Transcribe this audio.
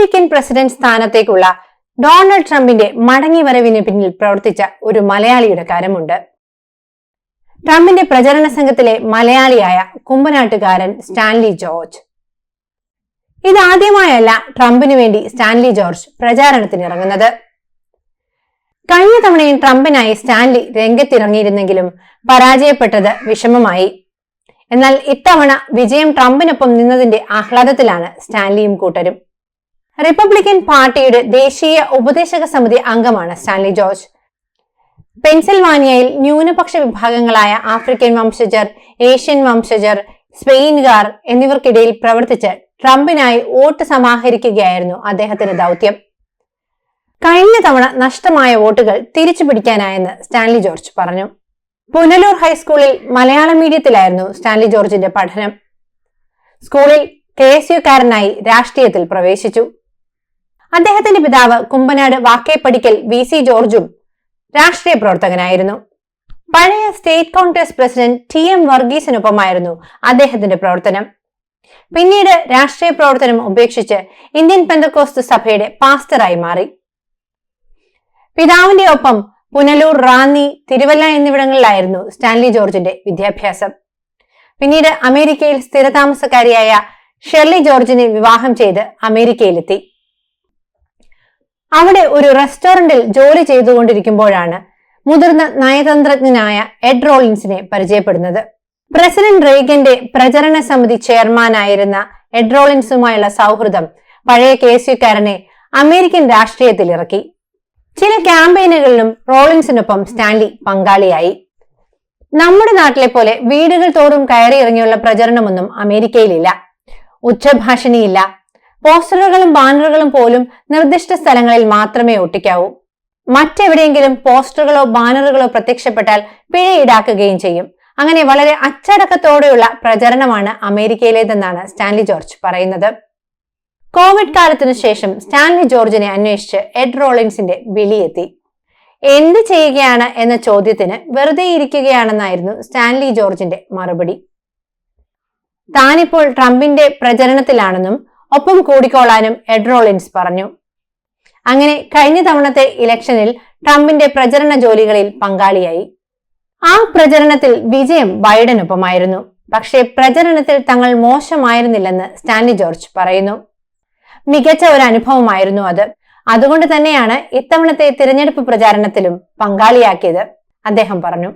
American president സ്ഥാനത്തേക്കുള്ള Donald ട്രംപിന്റെ മടങ്ങിവരവിന് പിന്നിൽ പ്രവർത്തിച്ച ഒരു മലയാളിയുടെ കരമുണ്ട്. ട്രംപിന്റെ പ്രചരണ സംഘത്തിലെ മലയാളിയായ കുമ്പനാട്ടുകാരൻ സ്റ്റാൻലി ജോർജ്. ഇതാദ്യമായല്ല ട്രംപിന് വേണ്ടി സ്റ്റാൻലി ജോർജ് പ്രചാരണത്തിനിറങ്ങുന്നത്. കഴിഞ്ഞ തവണയും ട്രംപിനായി സ്റ്റാൻലി രംഗത്തിറങ്ങിയിരുന്നെങ്കിലും പരാജയപ്പെട്ടത് വിഷമമായി. എന്നാൽ ഇത്തവണ വിജയം ട്രംപിനൊപ്പം നിന്നതിന്റെ ആഹ്ലാദത്തിലാണ് സ്റ്റാൻലിയും കൂട്ടരും. റിപ്പബ്ലിക്കൻ പാർട്ടിയുടെ ദേശീയ ഉപദേശക സമിതി അംഗമാണ് സ്റ്റാൻലി ജോർജ്. പെൻസിൽവാനിയയിൽ ന്യൂനപക്ഷ വിഭാഗങ്ങളായ ആഫ്രിക്കൻ വംശജർ, ഏഷ്യൻ വംശജർ, സ്പെയിൻകാർ എന്നിവർക്കിടയിൽ പ്രവർത്തിച്ച് ട്രംപിനായി വോട്ട് സമാഹരിക്കുകയായിരുന്നു അദ്ദേഹത്തിന്റെ ദൗത്യം. കഴിഞ്ഞ തവണ നഷ്ടമായ വോട്ടുകൾ തിരിച്ചു പിടിക്കാനായെന്ന് സ്റ്റാൻലി ജോർജ് പറഞ്ഞു. പുനലൂർ ഹൈസ്കൂളിൽ മലയാള മീഡിയത്തിലായിരുന്നു സ്റ്റാൻലി ജോർജിന്റെ പഠനം. സ്കൂളിൽ KSUക്കാരനായി രാഷ്ട്രീയത്തിൽ പ്രവേശിച്ചു. അദ്ദേഹത്തിന്റെ പിതാവ് കുമ്പനാട് വാക്കേപ്പടിക്കൽ VC ജോർജും രാഷ്ട്രീയ പ്രവർത്തകനായിരുന്നു. പഴയ സ്റ്റേറ്റ് കോൺഗ്രസ് പ്രസിഡന്റ് TM വർഗീസിനൊപ്പമായിരുന്നു അദ്ദേഹത്തിന്റെ പ്രവർത്തനം. പിന്നീട് രാഷ്ട്രീയ പ്രവർത്തനം ഉപേക്ഷിച്ച് ഇന്ത്യൻ പെന്തക്കോസ്ത് സഭയുടെ പാസ്റ്ററായി മാറി. പിതാവിന്റെ ഒപ്പം പുനലൂർ, റാന്നി, തിരുവല്ല എന്നിവിടങ്ങളിലായിരുന്നു സ്റ്റാൻലി ജോർജിന്റെ വിദ്യാഭ്യാസം. പിന്നീട് അമേരിക്കയിൽ സ്ഥിരതാമസക്കാരിയായ ഷെർലി ജോർജിനെ വിവാഹം ചെയ്ത് അമേരിക്കയിലെത്തി. അവിടെ ഒരു റെസ്റ്റോറന്റിൽ ജോലി ചെയ്തുകൊണ്ടിരിക്കുമ്പോഴാണ് മുതിർന്ന നയതന്ത്രജ്ഞനായ എഡ് റോളിൻസിനെ പരിചയപ്പെടുന്നത്. പ്രസിഡന്റ് റേഗന്റെ പ്രചരണ സമിതി ചെയർമാനായിരുന്ന എഡ് റോളിൻസുമായുള്ള സൗഹൃദം പഴയ KSUക്കാരനെ അമേരിക്കൻ രാഷ്ട്രീയത്തിൽ ഇറക്കി. ചില ക്യാമ്പയിനുകളിലും റോളിൻസിനൊപ്പം സ്റ്റാൻലി പങ്കാളിയായി. നമ്മുടെ നാട്ടിലെ പോലെ വീടുകൾ തോറും കയറി ഇറങ്ങിയുള്ള പ്രചരണമൊന്നും അമേരിക്കയിലില്ല. ഉച്ചഭാഷിണിയില്ല. പോസ്റ്ററുകളും ബാനറുകളും പോലും നിർദ്ദിഷ്ട സ്ഥലങ്ങളിൽ മാത്രമേ ഒട്ടിക്കാവൂ. മറ്റെവിടെയെങ്കിലും പോസ്റ്ററുകളോ ബാനറുകളോ പ്രത്യക്ഷപ്പെട്ടാൽ പിഴ ഈടാക്കുകയും ചെയ്യും. അങ്ങനെ വളരെ അച്ചടക്കത്തോടെയുള്ള പ്രചരണമാണ് അമേരിക്കയിലേതെന്നാണ് സ്റ്റാൻലി ജോർജ് പറയുന്നത്. കോവിഡ് കാലത്തിനു ശേഷം സ്റ്റാൻലി ജോർജിനെ അന്വേഷിച്ച് എഡ് റോളിൻസിന്റെ വിളിയെത്തി. എന്ത് ചെയ്യുകയാണ് എന്ന ചോദ്യത്തിന് വെറുതെ ഇരിക്കുകയാണെന്നായിരുന്നു സ്റ്റാൻലി ജോർജിന്റെ മറുപടി. താനിപ്പോൾ ട്രംപിന്റെ പ്രചരണത്തിലാണെന്നും ഒപ്പം കൂടിക്കോളാനും എഡ് റോളിൻസ് പറഞ്ഞു. അങ്ങനെ കഴിഞ്ഞ തവണത്തെ ഇലക്ഷനിൽ ട്രംപിന്റെ പ്രചരണ ജോലികളിൽ പങ്കാളിയായി. ആ പ്രചരണത്തിൽ വിജയം ബൈഡനൊപ്പമായിരുന്നു. പക്ഷേ പ്രചരണത്തിൽ തങ്ങൾ മോശമായിരുന്നില്ലെന്ന് സ്റ്റാൻലി ജോർജ് പറയുന്നു. മികച്ച ഒരു അനുഭവമായിരുന്നു അത്. അതുകൊണ്ട് തന്നെയാണ് ഇത്തവണത്തെ തിരഞ്ഞെടുപ്പ് പ്രചാരണത്തിലും പങ്കാളിയാക്കിയത് അദ്ദേഹം പറഞ്ഞു.